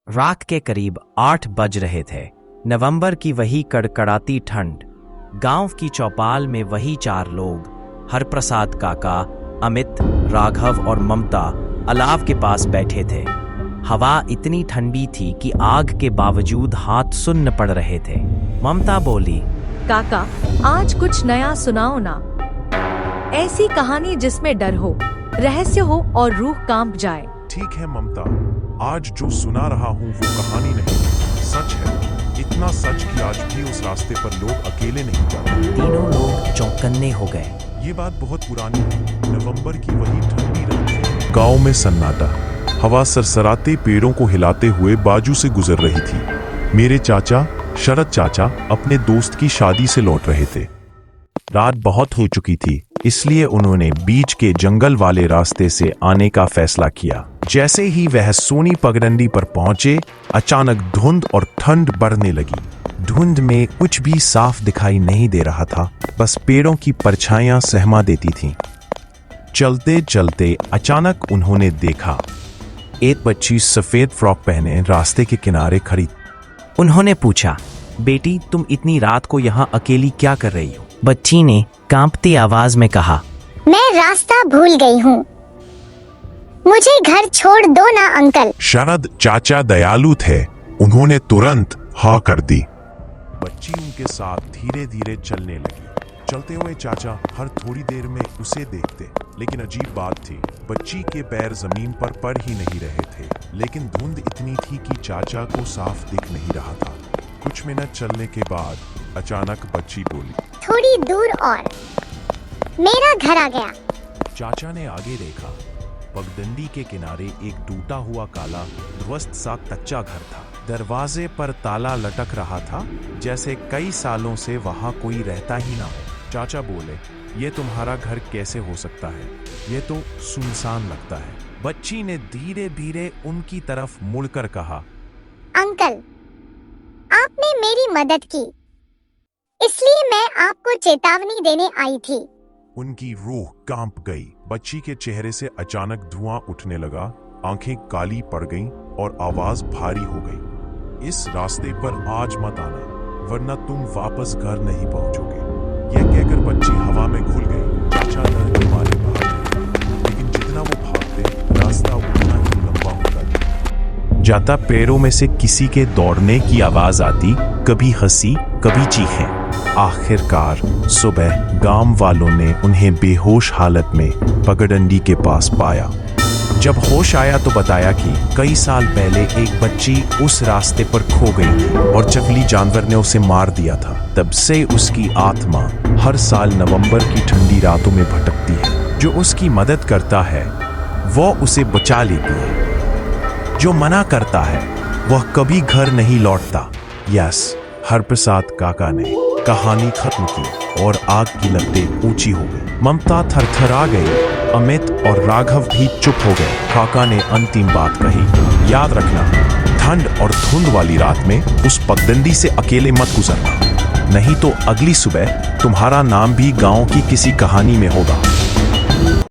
रात के करीब 8 बज रहे थे। नवंबर की वही कड़कड़ाती ठंड। गांव की चौपाल में वही 4 लोग, हरप्रसाद काका, अमित, राघव और ममता अलाव के पास बैठे थे। हवा इतनी ठंडी थी कि आग के बावजूद हाथ सुन्न पड़ रहे थे। ममता बोली, काका, आज कुछ नया सुनाओ ना। ऐसी कहानी जिसमें डर हो, रहस्य हो और रूह कांप जाए। ठीक है ममता, आज जो सुना रहा हूँ वो कहानी नहीं, सच है। इतना सच कि आज भी उस रास्ते पर लोग अकेले नहीं जाते। तीनों लोग चौंकन्ने हो गए। ये बात बहुत पुरानी है। नवंबर की वही ठंडी रात, गांव में सन्नाटा, हवा सरसराते पेड़ों को हिलाते हुए बाजू से गुजर रही थी। मेरे चाचा शरद चाचा अपने दोस्त की शादी से लौट रहे थे। रात बहुत हो चुकी थी, इसलिए उन्होंने बीच के जंगल वाले रास्ते से आने का फैसला किया। जैसे ही वह सोनी पगडंडी पर पहुंचे, अचानक धुंध और ठंड बढ़ने लगी। धुंध में कुछ भी साफ दिखाई नहीं दे रहा था, बस पेड़ों की परछाइयां सहमा देती थीं। चलते चलते अचानक उन्होंने देखा, एक बच्ची सफेद फ्रॉक पहने रास्ते के किनारे खड़ी। उन्होंने पूछा, बेटी तुम इतनी रात को यहाँ अकेली क्या कर रही हो? बच्ची ने कांपती आवाज में कहा, मैं रास्ता भूल गई हूँ, मुझे घर छोड़ दो ना अंकल। शरद चाचा दयालु थे, उन्होंने तुरंत हाँ कर दी। बच्ची उनके साथ धीरे धीरे चलने लगी। चलते हुए चाचा हर थोड़ी देर में उसे देखते, लेकिन अजीब बात थी, बच्ची के पैर जमीन पर पड़ ही नहीं रहे थे। लेकिन धुंध इतनी थी कि चाचा को साफ दिख नहीं रहा था। कुछ मिनट चलने के बाद अचानक बच्ची बोली, थोड़ी दूर और मेरा घर आ गया। चाचा ने आगे देखा। पगडंडी के किनारे एक टूटा हुआ काला ध्वस्त सा कच्चा घर था। दरवाजे पर ताला लटक रहा था, जैसे कई सालों से वहां कोई रहता ही ना हो। चाचा बोले, ये तुम्हारा घर कैसे हो सकता है? ये तो सुनसान लगता है। बच्ची ने धीरे धीरे उनकी तरफ मुड़कर कहा, अंकल, आपने मेरी मदद की, इसलिए मैं आपको चेतावनी देने आई थी। उनकी रूह कांप गई। बच्ची के चेहरे से अचानक धुआं उठने लगा, आंखें काली पड़ गईं और आवाज भारी हो गई। इस रास्ते पर आज मत आना, वरना तुम वापस घर नहीं पहुंचोगे। यह कहकर बच्ची हवा में घुल गई। चाचा डर के मारे भाग गए, लेकिन जितना वो भागते, रास्ता उतना ही लंबा होता जाता। पैरों में से किसी के दौड़ने की आवाज आती, कभी हंसी, कभी चीखें। आखिरकार सुबह गांव वालों ने उन्हें बेहोश हालत में पगडंडी के पास पाया। जब होश आया तो बताया कि कई साल पहले एक बच्ची उस रास्ते पर खो गई थी और जंगली जानवर ने उसे मार दिया था। तब से उसकी आत्मा हर साल नवंबर की ठंडी रातों में भटकती है। जो उसकी मदद करता है वो उसे बचा लेती है, जो मना करता है वह कभी घर नहीं लौटता। यस, हरप्रसाद काका ने कहानी खत्म की और आग की लपटें ऊंची हो गई। ममता थरथरा गई, अमित और राघव भी चुप हो गए। काका ने अंतिम बात कही, याद रखना, ठंड और धुंध वाली रात में उस पगडंडी से अकेले मत गुजरना, नहीं तो अगली सुबह तुम्हारा नाम भी गांव की किसी कहानी में होगा।